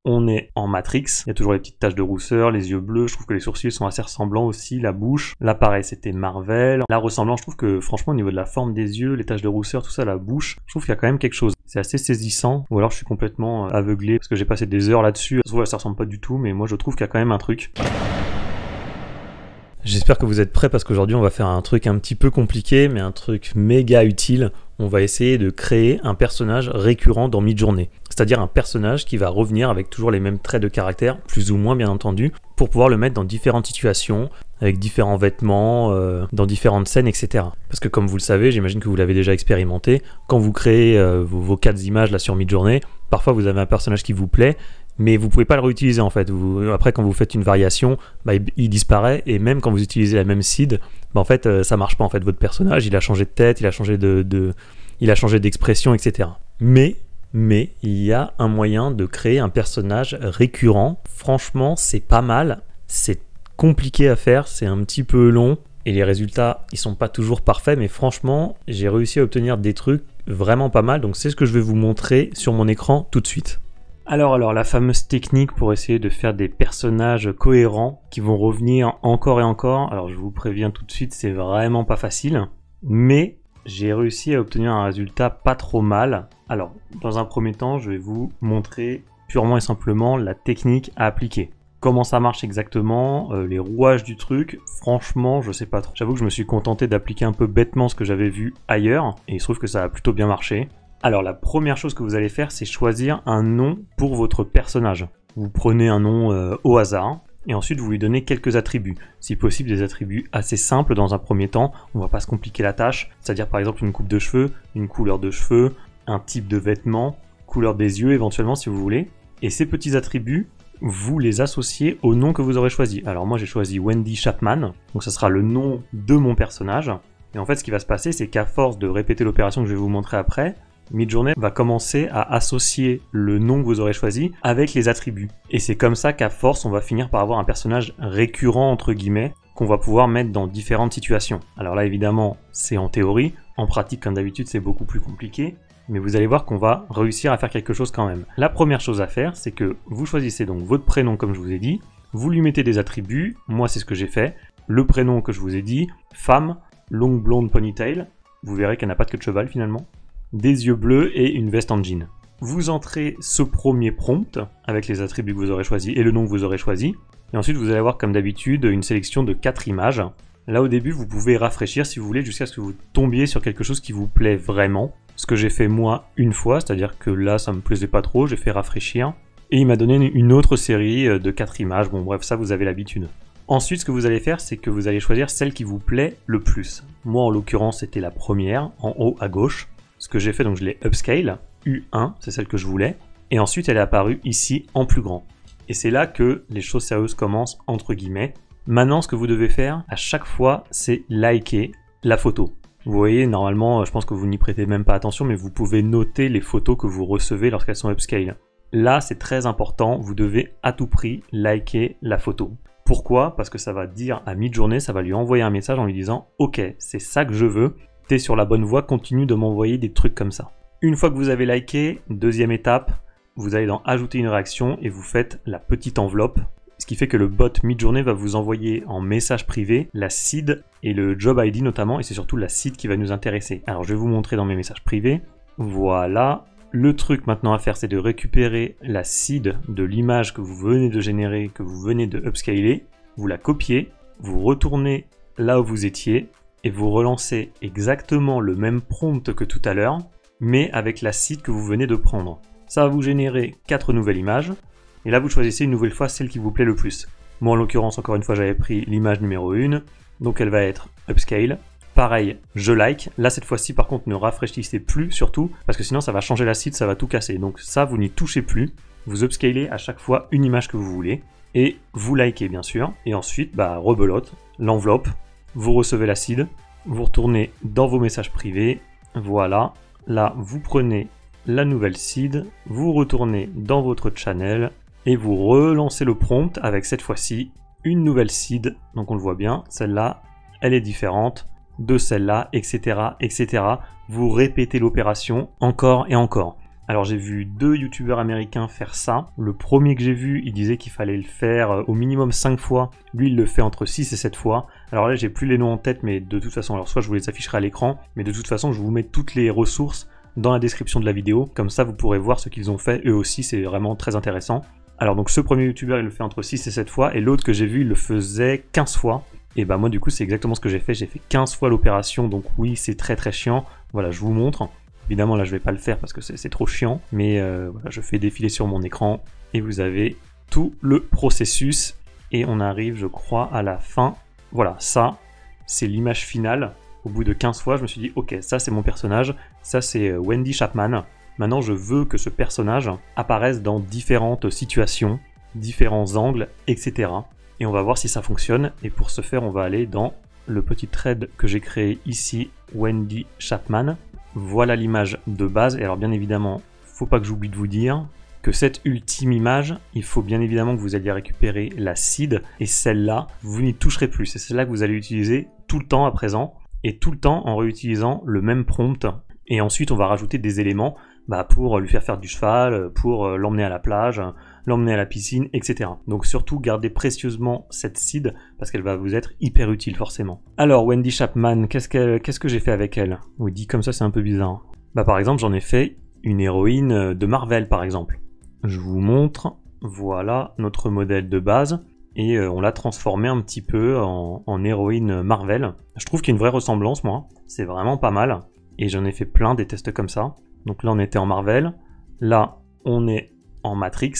on est en Matrix. Il y a toujours les petites taches de rousseur, les yeux bleus. Je trouve que les sourcils sont assez ressemblants aussi, la bouche. Là, pareil, c'était Marvel. La ressemblance, je trouve que franchement, au niveau de la forme des yeux, les taches de rousseur, tout ça, la bouche, je trouve qu'il y a quand même quelque chose. C'est assez saisissant. Ou alors, je suis complètement aveuglé parce que j'ai passé des heures là-dessus. Ça ressemble pas du tout, mais moi, je trouve qu'il y a quand même un truc. J'espère que vous êtes prêts parce qu'aujourd'hui on va faire un truc un petit peu compliqué mais un truc méga utile. On va essayer de créer un personnage récurrent dans Midjourney. C'est-à-dire un personnage qui va revenir avec toujours les mêmes traits de caractère, plus ou moins bien entendu, pour pouvoir le mettre dans différentes situations, avec différents vêtements, dans différentes scènes, etc. Parce que comme vous le savez, j'imagine que vous l'avez déjà expérimenté, quand vous créez vos 4 images là sur Midjourney, parfois vous avez un personnage qui vous plaît, mais vous pouvez pas le réutiliser en fait. Après quand vous faites une variation, il disparaît, et même quand vous utilisez la même seed, en fait ça marche pas en fait. Votre personnage il a changé de tête, il a changé il a changé d'expression, etc. Mais il y a un moyen de créer un personnage récurrent. Franchement c'est pas mal, c'est compliqué à faire, c'est un petit peu long et les résultats ils sont pas toujours parfaits, mais franchement j'ai réussi à obtenir des trucs vraiment pas mal. Donc c'est ce que je vais vous montrer sur mon écran tout de suite. Alors, la fameuse technique pour essayer de faire des personnages cohérents qui vont revenir encore et encore. Alors, je vous préviens tout de suite, c'est vraiment pas facile. Mais j'ai réussi à obtenir un résultat pas trop mal. Alors, dans un premier temps, je vais vous montrer purement et simplement la technique à appliquer. Comment ça marche exactement, les rouages du truc, franchement, je sais pas trop. J'avoue que je me suis contenté d'appliquer un peu bêtement ce que j'avais vu ailleurs. Et il se trouve que ça a plutôt bien marché. Alors la première chose que vous allez faire, c'est choisir un nom pour votre personnage. Vous prenez un nom au hasard, et ensuite vous lui donnez quelques attributs. Si possible des attributs assez simples dans un premier temps, on va pas se compliquer la tâche, c'est-à-dire par exemple une coupe de cheveux, une couleur de cheveux, un type de vêtement, couleur des yeux éventuellement si vous voulez. Et ces petits attributs, vous les associez au nom que vous aurez choisi. Alors moi j'ai choisi Wendy Chapman, donc ça sera le nom de mon personnage. Et en fait ce qui va se passer, c'est qu'à force de répéter l'opération que je vais vous montrer après, Midjourney va commencer à associer le nom que vous aurez choisi avec les attributs. Et c'est comme ça qu'à force, on va finir par avoir un personnage récurrent, entre guillemets, qu'on va pouvoir mettre dans différentes situations. Alors là, évidemment, c'est en théorie. En pratique, comme d'habitude, c'est beaucoup plus compliqué. Mais vous allez voir qu'on va réussir à faire quelque chose quand même. La première chose à faire, c'est que vous choisissez donc votre prénom, comme je vous ai dit. Vous lui mettez des attributs. Moi, c'est ce que j'ai fait. Le prénom que je vous ai dit, femme, longue blonde ponytail. Vous verrez qu'elle n'a pas de queue de cheval finalement. Des yeux bleus et une veste en jean. Vous entrez ce premier prompt avec les attributs que vous aurez choisis et le nom que vous aurez choisi. Et ensuite, vous allez avoir comme d'habitude une sélection de 4 images. Là, au début, vous pouvez rafraîchir si vous voulez jusqu'à ce que vous tombiez sur quelque chose qui vous plaît vraiment. Ce que j'ai fait moi une fois, c'est-à-dire que là, ça me plaisait pas trop, j'ai fait rafraîchir. Et il m'a donné une autre série de 4 images. Bon, bref, ça, vous avez l'habitude. Ensuite, ce que vous allez faire, c'est que vous allez choisir celle qui vous plaît le plus. Moi, en l'occurrence, c'était la première, en haut à gauche. Ce que j'ai fait, donc je l'ai upscale, U1, c'est celle que je voulais, et ensuite elle est apparue ici en plus grand. Et c'est là que les choses sérieuses commencent, entre guillemets. Maintenant, ce que vous devez faire à chaque fois, c'est liker la photo. Vous voyez, normalement, je pense que vous n'y prêtez même pas attention, mais vous pouvez noter les photos que vous recevez lorsqu'elles sont upscale. Là, c'est très important, vous devez à tout prix liker la photo. Pourquoi? Parce que ça va dire à Midjourney, ça va lui envoyer un message en lui disant « Ok, c'est ça que je veux. T'es sur la bonne voie, continue de m'envoyer des trucs comme ça. » Une fois que vous avez liké, deuxième étape, vous allez dans ajouter une réaction et vous faites la petite enveloppe. Ce qui fait que le bot Midjourney va vous envoyer en message privé la seed et le job ID notamment, et c'est surtout la seed qui va nous intéresser. Alors je vais vous montrer dans mes messages privés. Voilà. Le truc maintenant à faire, c'est de récupérer la seed de l'image que vous venez de générer, que vous venez de upscaler. Vous la copiez, vous retournez là où vous étiez, et vous relancez exactement le même prompt que tout à l'heure, mais avec la seed que vous venez de prendre. Ça va vous générer 4 nouvelles images, et là vous choisissez une nouvelle fois celle qui vous plaît le plus. Moi en l'occurrence, encore une fois, j'avais pris l'image numéro 1, donc elle va être upscale. Pareil, je like. Là cette fois-ci par contre ne rafraîchissez plus surtout, parce que sinon ça va changer la seed, ça va tout casser. Donc ça vous n'y touchez plus, vous upscalez à chaque fois une image que vous voulez, et vous likez bien sûr, et ensuite rebelote, l'enveloppe, vous recevez la seed, vous retournez dans vos messages privés, voilà, là vous prenez la nouvelle seed, vous retournez dans votre channel et vous relancez le prompt avec cette fois-ci une nouvelle seed, donc on le voit bien, celle-là elle est différente de celle-là, etc., etc. Vous répétez l'opération encore et encore. Alors j'ai vu 2 youtubeurs américains faire ça. Le premier que j'ai vu, il disait qu'il fallait le faire au minimum 5 fois. Lui, il le fait entre 6 et 7 fois. Alors là, j'ai plus les noms en tête, mais de toute façon, alors soit je vous les afficherai à l'écran, mais de toute façon, je vous mets toutes les ressources dans la description de la vidéo. Comme ça, vous pourrez voir ce qu'ils ont fait eux aussi, c'est vraiment très intéressant. Alors donc ce premier youtubeur, il le fait entre 6 et 7 fois, et l'autre que j'ai vu, il le faisait 15 fois. Et bah moi du coup, c'est exactement ce que j'ai fait 15 fois l'opération, donc oui, c'est très très chiant. Voilà, je vous montre. Évidemment, là, je vais pas le faire parce que c'est trop chiant, mais voilà, je fais défiler sur mon écran et vous avez tout le processus et on arrive, je crois, à la fin. Voilà, ça, c'est l'image finale. Au bout de 15 fois, je me suis dit, ok, ça c'est mon personnage, ça c'est Wendy Chapman. Maintenant, je veux que ce personnage apparaisse dans différentes situations, différents angles, etc. Et on va voir si ça fonctionne. Et pour ce faire, on va aller dans le petit thread que j'ai créé ici, Wendy Chapman. Voilà l'image de base. Et alors bien évidemment, faut pas que j'oublie de vous dire que cette ultime image, il faut bien évidemment que vous alliez récupérer la seed. Et celle-là, vous n'y toucherez plus. C'est celle-là que vous allez utiliser tout le temps à présent. Et tout le temps en réutilisant le même prompt. Et ensuite, on va rajouter des éléments pour lui faire du cheval, pour l'emmener à la plage, l'emmener à la piscine, etc. Donc surtout, gardez précieusement cette seed parce qu'elle va vous être hyper utile forcément. Alors, Wendy Chapman, qu'est-ce que j'ai fait avec elle? Oui, dit comme ça, c'est un peu bizarre. Par exemple, j'en ai fait une héroïne de Marvel, par exemple. Je vous montre, voilà notre modèle de base. Et on l'a transformé un petit peu en héroïne Marvel. Je trouve qu'il y a une vraie ressemblance, moi. C'est vraiment pas mal. Et j'en ai fait plein des tests comme ça. Donc là, on était en Marvel. Là, on est en Matrix.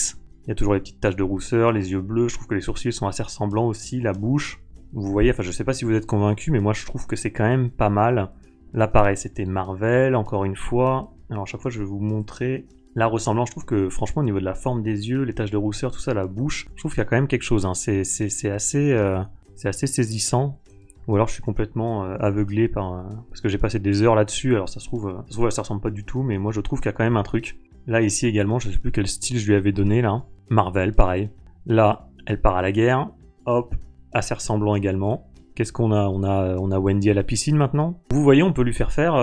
Il y a toujours les petites taches de rousseur, les yeux bleus. Je trouve que les sourcils sont assez ressemblants aussi, la bouche. Vous voyez, enfin, je sais pas si vous êtes convaincus, mais moi, je trouve que c'est quand même pas mal. Là, pareil, c'était Marvel, encore une fois. Alors, à chaque fois, je vais vous montrer la ressemblance. Je trouve que, franchement, au niveau de la forme des yeux, les taches de rousseur, tout ça, la bouche, je trouve qu'il y a quand même quelque chose. Hein. C'est assez saisissant. Ou alors je suis complètement aveuglé parce que j'ai passé des heures là-dessus, alors ça se trouve ça ressemble pas du tout, mais moi je trouve qu'il y a quand même un truc. Là ici également, je sais plus quel style je lui avais donné là. Marvel, pareil. Là, elle part à la guerre, hop, assez ressemblant également. Qu'est-ce qu'on a ? On a Wendy à la piscine maintenant. Vous voyez, on peut lui faire faire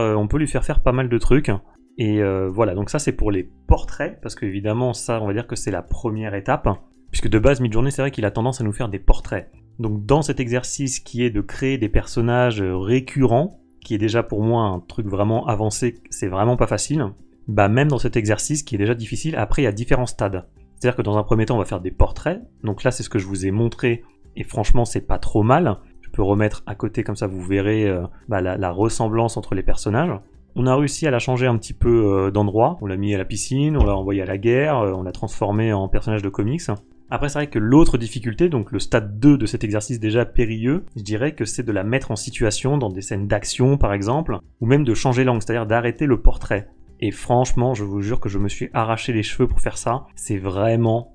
pas mal de trucs. Et voilà, donc ça c'est pour les portraits, parce qu'évidemment ça on va dire que c'est la première étape, puisque de base Midjourney c'est vrai qu'il a tendance à nous faire des portraits. Donc dans cet exercice qui est de créer des personnages récurrents, qui est déjà pour moi un truc vraiment avancé, c'est vraiment pas facile, même dans cet exercice qui est déjà difficile, après il y a différents stades. C'est-à-dire que dans un premier temps on va faire des portraits, donc là c'est ce que je vous ai montré, et franchement c'est pas trop mal. Je peux remettre à côté comme ça vous verrez la ressemblance entre les personnages. On a réussi à la changer un petit peu d'endroit, on l'a mis à la piscine, on l'a envoyé à la guerre, on l'a transformé en personnage de comics. Après c'est vrai que l'autre difficulté, donc le stade 2 de cet exercice déjà périlleux, je dirais que c'est de la mettre en situation dans des scènes d'action par exemple, ou même de changer l'angle, c'est-à-dire d'arrêter le portrait. Et franchement, je vous jure que je me suis arraché les cheveux pour faire ça, c'est vraiment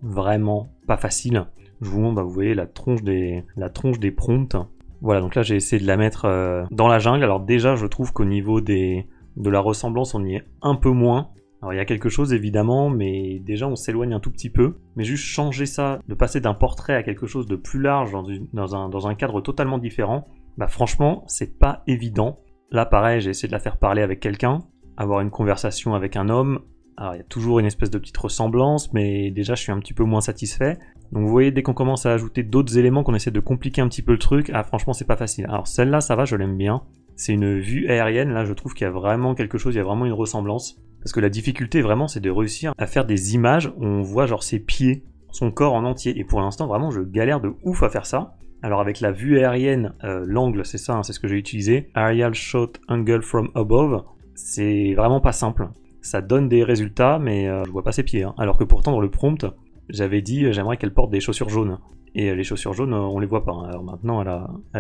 pas facile. Je vous montre, vous voyez la tronche des prompts. Voilà, donc là j'ai essayé de la mettre dans la jungle, alors déjà je trouve qu'au niveau de la ressemblance on y est un peu moins. Alors il y a quelque chose évidemment, mais déjà on s'éloigne un tout petit peu. Mais juste changer ça, de passer d'un portrait à quelque chose de plus large dans un cadre totalement différent, franchement c'est pas évident. Là pareil, j'ai essayé de la faire parler avec quelqu'un, avoir une conversation avec un homme. Alors il y a toujours une espèce de petite ressemblance, mais déjà je suis un petit peu moins satisfait. Donc vous voyez, dès qu'on commence à ajouter d'autres éléments, qu'on essaie de compliquer un petit peu le truc, franchement c'est pas facile. Alors celle-là ça va, je l'aime bien. C'est une vue aérienne, là je trouve qu'il y a vraiment quelque chose, il y a vraiment une ressemblance. Parce que la difficulté vraiment c'est de réussir à faire des images où on voit genre ses pieds, son corps en entier. Et pour l'instant vraiment je galère de ouf à faire ça. Alors avec la vue aérienne, l'angle c'est ça, c'est ce que j'ai utilisé. Aerial Shot Angle from Above. C'est vraiment pas simple. Ça donne des résultats mais je vois pas ses pieds. Alors que pourtant dans le prompt, j'avais dit j'aimerais qu'elle porte des chaussures jaunes. Et les chaussures jaunes, on les voit pas. Alors maintenant, elle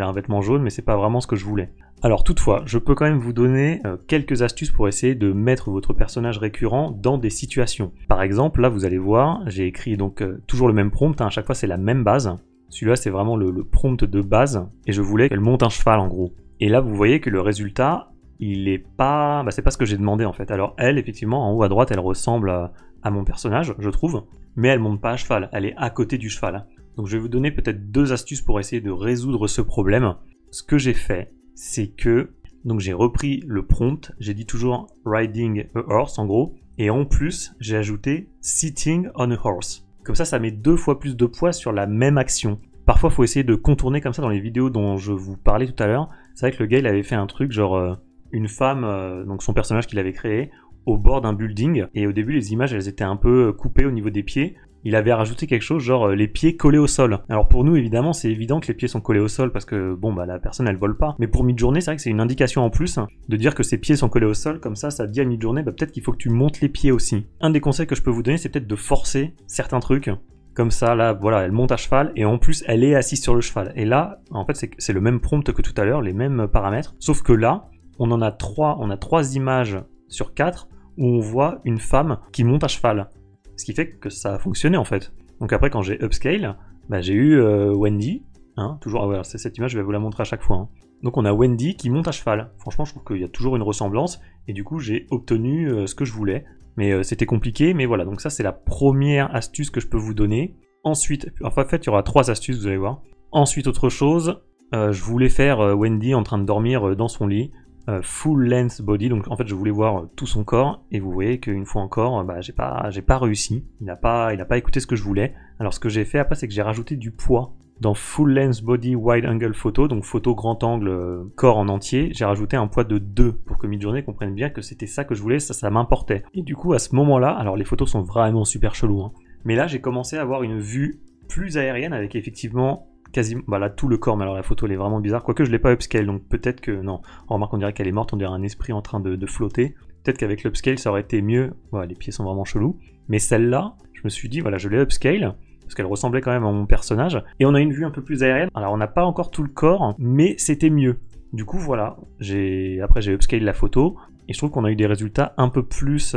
a un vêtement jaune, mais c'est pas vraiment ce que je voulais. Alors toutefois, je peux quand même vous donner quelques astuces pour essayer de mettre votre personnage récurrent dans des situations. Par exemple, là vous allez voir, j'ai écrit donc toujours le même prompt, à chaque fois c'est la même base. Celui-là c'est vraiment le prompt de base, et je voulais qu'elle monte un cheval en gros. Et là vous voyez que le résultat, il est pas... c'est pas ce que j'ai demandé en fait. Alors elle, effectivement, en haut à droite, elle ressemble à mon personnage, je trouve, mais elle monte pas à cheval, elle est à côté du cheval. Donc je vais vous donner peut-être 2 astuces pour essayer de résoudre ce problème. Ce que j'ai fait, c'est que donc j'ai repris le prompt, j'ai dit toujours riding a horse en gros, Et en plus, j'ai ajouté sitting on a horse. Comme ça met 2 fois plus de poids sur la même action. Parfois, il faut essayer de contourner comme ça dans les vidéos dont je vous parlais tout à l'heure. C'est vrai que le gars, il avait fait un truc genre une femme, donc son personnage qu'il avait créé, au bord d'un building. Et au début, les images, elles étaient un peu coupées au niveau des pieds. Il avait rajouté quelque chose genre les pieds collés au sol. Alors pour nous, évidemment, c'est évident que les pieds sont collés au sol parce que, bon, bah la personne, elle vole pas. Mais pour Midjourney, c'est vrai que c'est une indication en plus de dire que ses pieds sont collés au sol. Comme ça dit à Midjourney, bah peut-être qu'il faut que tu montes les pieds aussi. Un des conseils que je peux vous donner, c'est peut-être de forcer certains trucs. Comme ça, là, voilà, elle monte à cheval et en plus, elle est assise sur le cheval. Et là, en fait, c'est le même prompt que tout à l'heure, les mêmes paramètres. Sauf que là, on a 3 images sur 4 où on voit une femme qui monte à cheval. Ce qui fait que ça a fonctionné en fait. Donc après, quand j'ai upscale, bah, j'ai eu Wendy. Toujours, voilà, c'est cette image, je vais vous la montrer à chaque fois. Donc on a Wendy qui monte à cheval. Franchement, je trouve qu'il y a toujours une ressemblance. Et du coup, j'ai obtenu ce que je voulais. Mais c'était compliqué, mais voilà. Donc ça, c'est la première astuce que je peux vous donner. Ensuite, enfin, en fait, il y aura 3 astuces, vous allez voir. Ensuite, autre chose, je voulais faire Wendy en train de dormir dans son lit. Full length body, donc en fait je voulais voir tout son corps et vous voyez qu'une fois encore bah, j'ai pas réussi, il n'a pas écouté ce que je voulais. Alors ce que j'ai fait après, c'est que j'ai rajouté du poids dans full length body wide angle photo, donc photo grand angle corps en entier. J'ai rajouté un poids de 2 pour que Midjourney comprenne bien que c'était ça que je voulais, ça m'importait. Et du coup à ce moment là, alors les photos sont vraiment super cheloues, mais là j'ai commencé à avoir une vue plus aérienne avec effectivement quasiment, bah là tout le corps, mais alors la photo elle est vraiment bizarre, quoique je l'ai pas upscale, donc peut-être que, non, on remarque, on dirait qu'elle est morte, on dirait un esprit en train de flotter, peut-être qu'avec l'upscale ça aurait été mieux, voilà, les pieds sont vraiment chelous, mais celle-là, je me suis dit, voilà, je l'ai upscale, parce qu'elle ressemblait quand même à mon personnage, et on a une vue un peu plus aérienne, alors on n'a pas encore tout le corps, mais c'était mieux, du coup voilà, après j'ai upscale la photo, et je trouve qu'on a eu des résultats un peu plus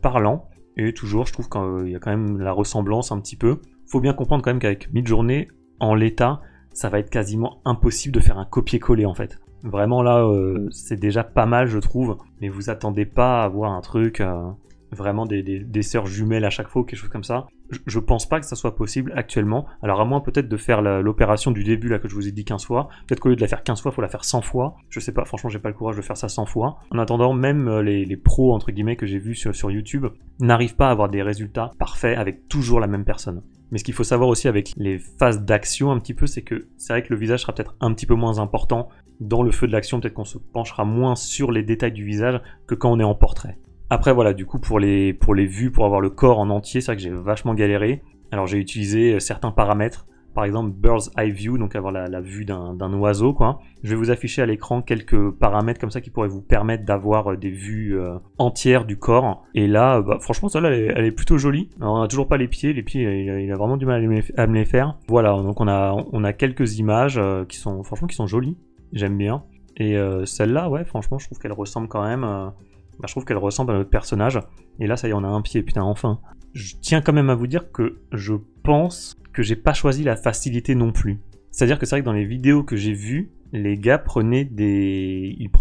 parlants, et toujours je trouve qu'il y a quand même la ressemblance un petit peu. Faut bien comprendre quand même qu'avec Midjourney, en l'état, ça va être quasiment impossible de faire un copier-coller en fait. Vraiment là, c'est déjà pas mal je trouve, mais vous attendez pas à voir un truc, vraiment des sœurs jumelles à chaque fois ou quelque chose comme ça. Je pense pas que ça soit possible actuellement, alors à moins peut-être de faire l'opération du début là que je vous ai dit 15 fois, peut-être qu'au lieu de la faire 15 fois, il faut la faire 100 fois, je sais pas, franchement j'ai pas le courage de faire ça 100 fois. En attendant, même les pros entre guillemets que j'ai vus sur YouTube n'arrivent pas à avoir des résultats parfaits avec toujours la même personne. Mais ce qu'il faut savoir aussi avec les phases d'action un petit peu, c'est que c'est vrai que le visage sera peut-être un petit peu moins important dans le feu de l'action, peut-être qu'on se penchera moins sur les détails du visage que quand on est en portrait. Après voilà, du coup pour les vues, pour avoir le corps en entier, c'est vrai que j'ai vachement galéré. Alors j'ai utilisé certains paramètres, par exemple Bird's Eye View, donc avoir la vue d'un oiseau quoi. Je vais vous afficher à l'écran quelques paramètres comme ça qui pourraient vous permettre d'avoir des vues entières du corps. Et là, bah, franchement celle-là elle est plutôt jolie. Alors, on n'a toujours pas les pieds il a vraiment du mal à me les faire. Voilà, donc on a quelques images qui sont jolies, j'aime bien. Et celle-là, ouais, franchement je trouve qu'elle ressemble quand même... je trouve qu'elle ressemble à notre personnage. Et là, ça y est, on a un pied, putain, enfin. Je tiens quand même à vous dire que je pense que j'ai pas choisi la facilité non plus. C'est-à-dire que c'est vrai que dans les vidéos que j'ai vues, les gars prenaient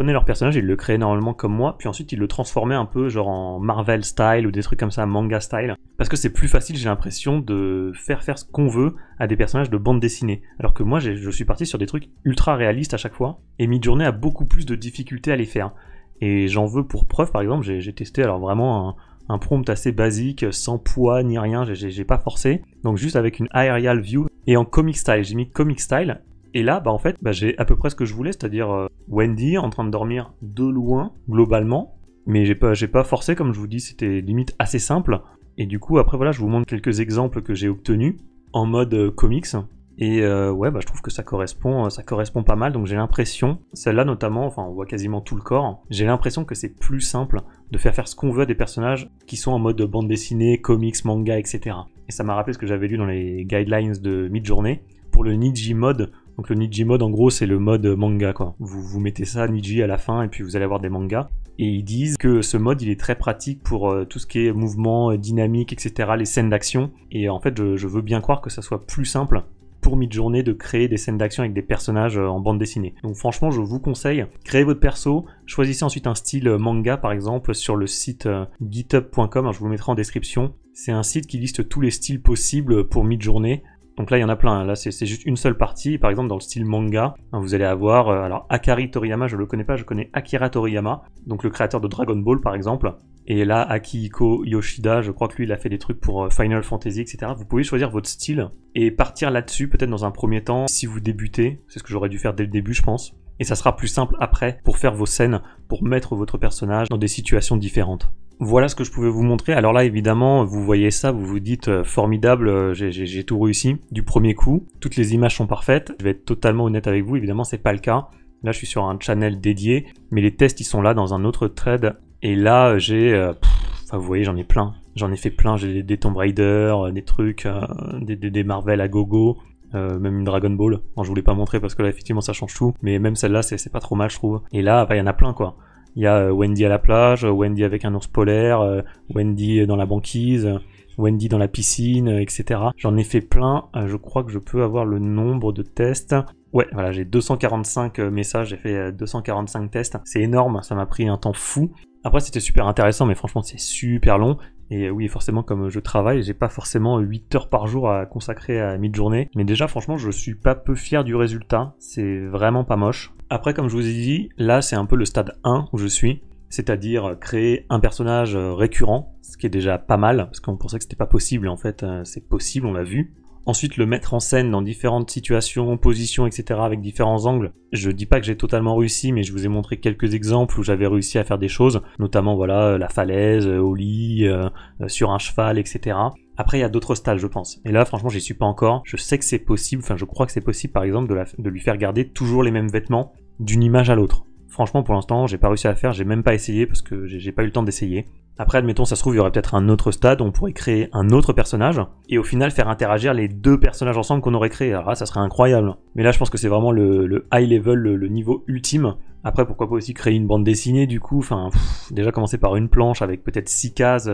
leur personnage, ils le créaient normalement comme moi, puis ensuite ils le transformaient un peu genre en Marvel style ou des trucs comme ça, manga style. Parce que c'est plus facile, j'ai l'impression, de faire ce qu'on veut à des personnages de bande dessinée. Alors que moi, je suis parti sur des trucs ultra réalistes à chaque fois, et Midjourney a beaucoup plus de difficultés à les faire. Et j'en veux pour preuve, par exemple, j'ai testé alors vraiment un prompt assez basique, sans poids ni rien, j'ai pas forcé. Donc juste avec une aerial view et en comic style, j'ai mis comic style. Et là, bah en fait, bah, j'ai à peu près ce que je voulais, c'est-à-dire Wendy en train de dormir de loin, globalement. Mais j'ai pas forcé, comme je vous dis, c'était limite assez simple. Et du coup, après voilà, je vous montre quelques exemples que j'ai obtenus en mode comics. Et ouais, bah, je trouve que ça correspond pas mal, donc j'ai l'impression, celle-là notamment, enfin on voit quasiment tout le corps, j'ai l'impression que c'est plus simple de faire ce qu'on veut à des personnages qui sont en mode bande dessinée, comics, manga, etc. Et ça m'a rappelé ce que j'avais lu dans les guidelines de Midjourney pour le Niji mode. Donc le Niji mode, en gros, c'est le mode manga, quoi. Vous mettez ça, Niji, à la fin, et puis vous allez avoir des mangas. Et ils disent que ce mode, il est très pratique pour tout ce qui est mouvement, dynamique, etc., les scènes d'action. Et en fait, je veux bien croire que ça soit plus simple pour Midjourney de créer des scènes d'action avec des personnages en bande dessinée. Donc franchement, je vous conseille, créez votre perso, choisissez ensuite un style manga par exemple sur le site github.com, je vous le mettrai en description. C'est un site qui liste tous les styles possibles pour Midjourney. Donc là, il y en a plein. Là, c'est juste une seule partie. Par exemple, dans le style manga, vous allez avoir... alors, Akari Toriyama, je le connais pas, je connais Akira Toriyama, donc le créateur de Dragon Ball, par exemple. Et là, Akihiko Yoshida, je crois que lui, il a fait des trucs pour Final Fantasy, etc. Vous pouvez choisir votre style et partir là-dessus, peut-être dans un premier temps, si vous débutez. C'est ce que j'aurais dû faire dès le début, je pense. Et ça sera plus simple après pour faire vos scènes, pour mettre votre personnage dans des situations différentes. Voilà ce que je pouvais vous montrer. Alors là, évidemment, vous voyez ça, vous vous dites formidable, j'ai tout réussi du premier coup. Toutes les images sont parfaites. Je vais être totalement honnête avec vous, évidemment, c'est pas le cas. Là, je suis sur un channel dédié, mais les tests, ils sont là dans un autre thread. Et là, j'ai... vous voyez, j'en ai plein. J'en ai fait plein. J'ai des Tomb Raider, des trucs, des Marvel à gogo. Même une Dragon Ball. Bon, je voulais pas montrer parce que là, effectivement, ça change tout. Mais même celle-là, c'est pas trop mal, je trouve. Et là, il y en a plein, quoi. Il y a Wendy à la plage, Wendy avec un ours polaire, Wendy dans la banquise, Wendy dans la piscine, etc. J'en ai fait plein, je crois que je peux avoir le nombre de tests. Ouais, voilà, j'ai 245 messages, j'ai fait 245 tests. C'est énorme, ça m'a pris un temps fou. Après, c'était super intéressant, mais franchement, c'est super long. Et oui, forcément, comme je travaille, j'ai pas forcément 8 heures par jour à consacrer à Midjourney. Mais déjà, franchement, je suis pas peu fier du résultat. C'est vraiment pas moche. Après, comme je vous ai dit, là, c'est un peu le stade 1 où je suis. C'est-à-dire créer un personnage récurrent, ce qui est déjà pas mal, parce qu'on pensait que c'était pas possible. En fait, c'est possible, on l'a vu. Ensuite, le mettre en scène dans différentes situations, positions, etc. avec différents angles. Je dis pas que j'ai totalement réussi, mais je vous ai montré quelques exemples où j'avais réussi à faire des choses, notamment voilà la falaise, au lit, sur un cheval, etc. Après, il y a d'autres stades, je pense. Et là, franchement, j'y suis pas encore. Je sais que c'est possible, enfin, je crois que c'est possible, par exemple, de lui faire garder toujours les mêmes vêtements d'une image à l'autre. Franchement, pour l'instant, j'ai pas réussi à faire, j'ai même pas essayé parce que j'ai pas eu le temps d'essayer. Après, admettons, ça se trouve, il y aurait peut-être un autre stade où on pourrait créer un autre personnage et au final faire interagir les deux personnages ensemble qu'on aurait créés. Alors là, ça serait incroyable. Mais là, je pense que c'est vraiment le high level, le niveau ultime. Après, pourquoi pas aussi créer une bande dessinée du coup, enfin, déjà commencer par une planche avec peut-être 6 cases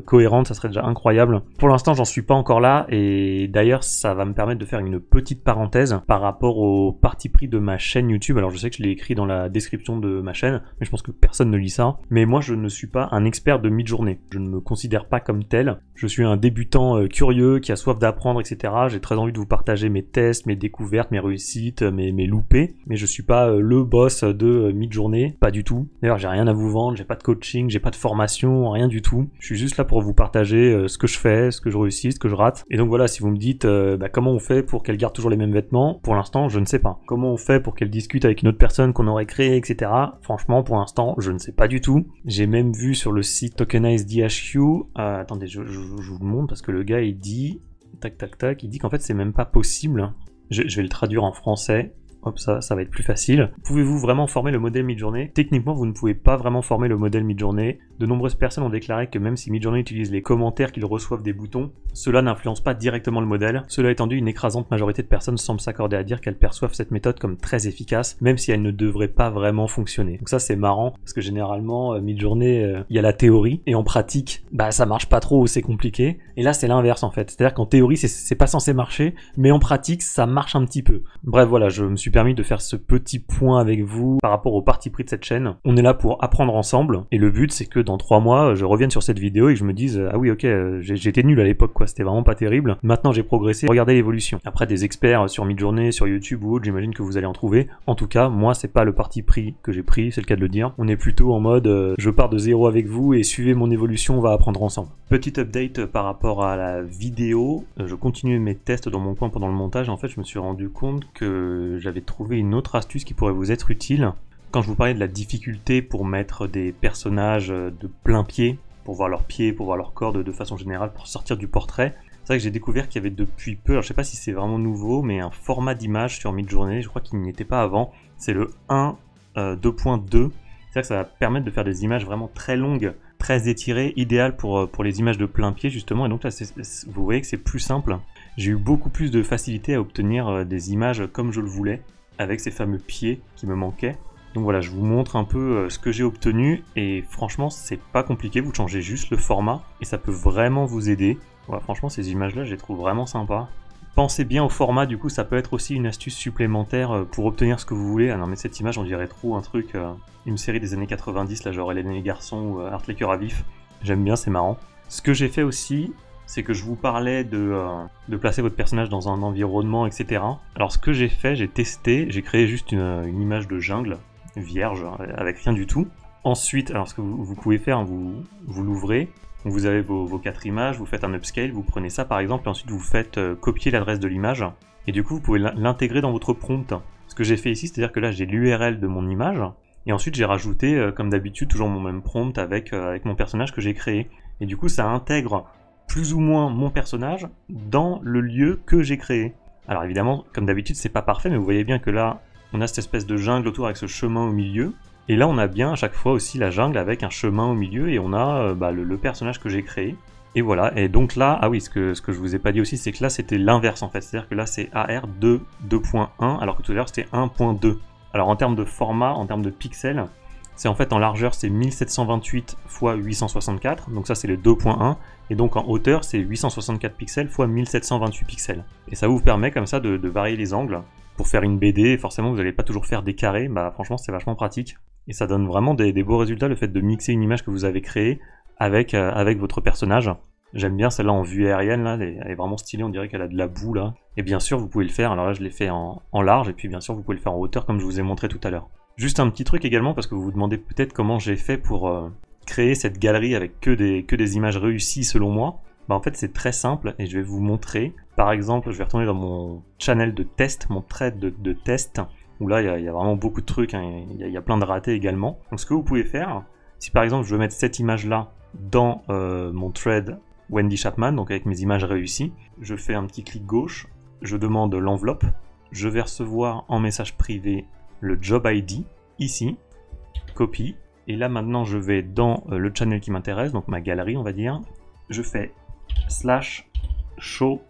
cohérentes, ça serait déjà incroyable. Pour l'instant, j'en suis pas encore là, et d'ailleurs, ça va me permettre de faire une petite parenthèse par rapport au parti pris de ma chaîne YouTube. Alors, je sais que je l'ai écrit dans la description de ma chaîne, mais je pense que personne ne lit ça. Mais moi, je ne suis pas un expert de Midjourney. Je ne me considère pas comme tel. Je suis un débutant curieux qui a soif d'apprendre, etc. J'ai très envie de vous partager mes tests, mes découvertes, mes réussites, mes loupés, mais je suis pas le boss de Midjourney, pas du tout. D'ailleurs, j'ai rien à vous vendre, j'ai pas de coaching, j'ai pas de formation, rien du tout. Je suis juste là pour vous partager ce que je fais, ce que je réussis, ce que je rate. Et donc voilà, si vous me dites comment on fait pour qu'elle garde toujours les mêmes vêtements, pour l'instant, je ne sais pas. Comment on fait pour qu'elle discute avec une autre personne qu'on aurait créée, etc. Franchement, pour l'instant, je ne sais pas du tout. J'ai même vu sur le site Tokenize DHQ, attendez, je vous le montre parce que le gars il dit, il dit qu'en fait c'est même pas possible. Je vais le traduire en français. Hop, ça va être plus facile. Pouvez-vous vraiment former le modèle Midjourney? Techniquement, vous ne pouvez pas vraiment former le modèle Midjourney. De nombreuses personnes ont déclaré que même si Midjourney utilise les commentaires qu'ils reçoivent des boutons, cela n'influence pas directement le modèle. Cela étant dit, une écrasante majorité de personnes semblent s'accorder à dire qu'elles perçoivent cette méthode comme très efficace, même si elle ne devrait pas vraiment fonctionner. Donc ça, c'est marrant, parce que généralement, Midjourney, il y a la théorie, et en pratique, ça marche pas trop, c'est compliqué. Et là, c'est l'inverse, en fait. C'est-à-dire qu'en théorie, c'est pas censé marcher, mais en pratique, ça marche un petit peu. Bref, voilà, je me suis permis de faire ce petit point avec vous par rapport au parti pris de cette chaîne. On est là pour apprendre ensemble, et le but c'est que dans 3 mois je revienne sur cette vidéo et que je me dise ah oui ok, j'étais nul à l'époque quoi, c'était vraiment pas terrible, maintenant j'ai progressé, regardez l'évolution. Après des experts sur Midjourney, sur YouTube ou autre, j'imagine que vous allez en trouver. En tout cas, moi c'est pas le parti pris que j'ai pris, c'est le cas de le dire. On est plutôt en mode je pars de zéro avec vous et suivez mon évolution, on va apprendre ensemble. Petite update par rapport à la vidéo, je continue mes tests dans mon coin pendant le montage. En fait je me suis rendu compte que j'avais trouvé une autre astuce qui pourrait vous être utile. Quand je vous parlais de la difficulté pour mettre des personnages de plein pied, pour voir leurs pieds, pour voir leur corps de façon générale, pour sortir du portrait, c'est vrai que j'ai découvert qu'il y avait depuis peu, alors je sais pas si c'est vraiment nouveau, mais un format d'image sur Midjourney, je crois qu'il n'y était pas avant, c'est le 1.2.2, c'est-à-dire que ça va permettre de faire des images vraiment très longues, très étirées, idéales pour les images de plein pied justement, et donc là vous voyez que c'est plus simple. J'ai eu beaucoup plus de facilité à obtenir des images comme je le voulais, avec ces fameux pieds qui me manquaient. Donc voilà, je vous montre un peu ce que j'ai obtenu, et franchement c'est pas compliqué, vous changez juste le format, et ça peut vraiment vous aider. Voilà, franchement ces images-là je les trouve vraiment sympas. Pensez bien au format, du coup ça peut être aussi une astuce supplémentaire pour obtenir ce que vous voulez. Ah non mais cette image on dirait trop un truc, une série des années 90, là genre Hélène et les garçons ou Art les cœurs à vif. J'aime bien, c'est marrant. Ce que j'ai fait aussi, c'est que je vous parlais de placer votre personnage dans un environnement, etc. Alors ce que j'ai fait, j'ai testé, j'ai créé juste une image de jungle, vierge, avec rien du tout. Ensuite, alors ce que vous pouvez faire, vous l'ouvrez, vous avez vos 4 images, vous faites un upscale, vous prenez ça par exemple, et ensuite vous faites copier l'adresse de l'image, et du coup vous pouvez l'intégrer dans votre prompt. Ce que j'ai fait ici, c'est-à-dire que là j'ai l'URL de mon image, et ensuite j'ai rajouté, comme d'habitude, toujours mon même prompt avec mon personnage que j'ai créé. Et du coup ça intègre plus ou moins mon personnage dans le lieu que j'ai créé. Alors évidemment, comme d'habitude, c'est pas parfait, mais vous voyez bien que là, on a cette espèce de jungle autour avec ce chemin au milieu. Et là, on a bien à chaque fois aussi la jungle avec un chemin au milieu, et on a le personnage que j'ai créé. Et voilà, et donc là, ah oui, ce que je vous ai pas dit aussi, c'est que là, c'était l'inverse en fait. C'est-à-dire que là, c'est AR2 2.1, alors que tout à l'heure, c'était 1.2. Alors en termes de format, en termes de pixels, c'est en fait en largeur, c'est 1728 x 864, donc ça c'est le 2.1, et donc en hauteur, c'est 864 pixels x 1728 pixels. Et ça vous permet comme ça de varier les angles. Pour faire une BD, forcément vous n'allez pas toujours faire des carrés, bah franchement c'est vachement pratique. Et ça donne vraiment des beaux résultats, le fait de mixer une image que vous avez créée avec votre personnage. J'aime bien celle-là en vue aérienne, là, elle est vraiment stylée, on dirait qu'elle a de la boue là. Et bien sûr vous pouvez le faire, alors là je l'ai fait en large, et puis bien sûr vous pouvez le faire en hauteur comme je vous ai montré tout à l'heure. Juste un petit truc également, parce que vous vous demandez peut-être comment j'ai fait pour créer cette galerie avec que des images réussies selon moi. Bah en fait c'est très simple, et je vais vous montrer. Par exemple, je vais retourner dans mon channel de test, mon thread de test, où là il y a vraiment beaucoup de trucs, hein, il y a plein de ratés également. Donc ce que vous pouvez faire, si par exemple je veux mettre cette image là dans mon thread Wendy Chapman, donc avec mes images réussies, je fais un petit clic gauche, je demande l'enveloppe, je vais recevoir en message privé le job ID, ici, copie, et là maintenant je vais dans le channel qui m'intéresse, donc ma galerie on va dire, je fais /show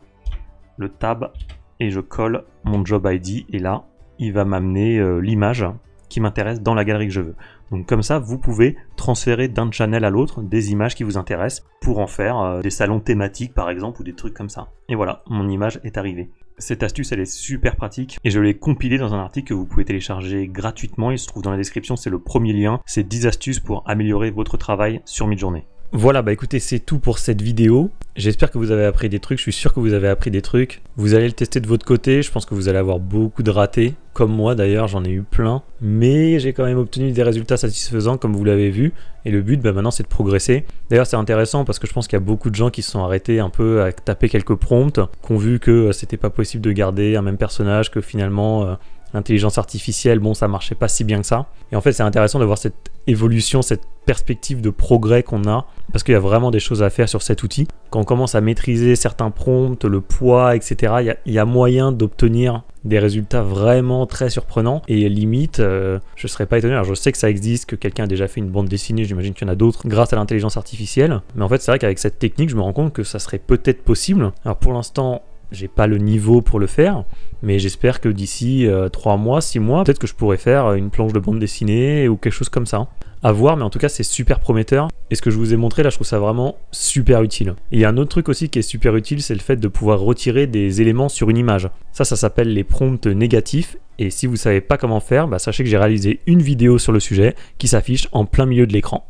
le tab, et je colle mon job ID, et là il va m'amener l'image qui m'intéresse dans la galerie que je veux. Donc comme ça vous pouvez transférer d'un channel à l'autre des images qui vous intéressent pour en faire des salons thématiques par exemple, ou des trucs comme ça. Et voilà, mon image est arrivée. Cette astuce elle est super pratique, et je l'ai compilée dans un article que vous pouvez télécharger gratuitement, il se trouve dans la description, c'est le premier lien, c'est 10 astuces pour améliorer votre travail sur Midjourney. Voilà, bah écoutez, c'est tout pour cette vidéo. J'espère que vous avez appris des trucs, je suis sûr que vous avez appris des trucs. Vous allez le tester de votre côté, je pense que vous allez avoir beaucoup de ratés, comme moi d'ailleurs, j'en ai eu plein. Mais j'ai quand même obtenu des résultats satisfaisants, comme vous l'avez vu. Et le but, bah maintenant, c'est de progresser. D'ailleurs, c'est intéressant parce que je pense qu'il y a beaucoup de gens qui se sont arrêtés un peu à taper quelques prompts, qui ont vu que c'était pas possible de garder un même personnage, que finalement... l'intelligence artificielle, bon, ça marchait pas si bien que ça. Et en fait, c'est intéressant de voir cette évolution, cette perspective de progrès qu'on a, parce qu'il y a vraiment des choses à faire sur cet outil. Quand on commence à maîtriser certains prompts, le poids, etc., il y a moyen d'obtenir des résultats vraiment très surprenants. Et limite, je serais pas étonné. Alors, je sais que ça existe, que quelqu'un a déjà fait une bande dessinée, j'imagine qu'il y en a d'autres, grâce à l'intelligence artificielle. Mais en fait, c'est vrai qu'avec cette technique, je me rends compte que ça serait peut-être possible. Alors, pour l'instant, j'ai pas le niveau pour le faire, mais j'espère que d'ici 3 mois, 6 mois, peut-être que je pourrais faire une planche de bande dessinée ou quelque chose comme ça. À voir, mais en tout cas c'est super prometteur. Et ce que je vous ai montré là, je trouve ça vraiment super utile. Et il y a un autre truc aussi qui est super utile, c'est le fait de pouvoir retirer des éléments sur une image. Ça s'appelle les prompts négatifs. Et si vous savez pas comment faire, bah, sachez que j'ai réalisé une vidéo sur le sujet qui s'affiche en plein milieu de l'écran.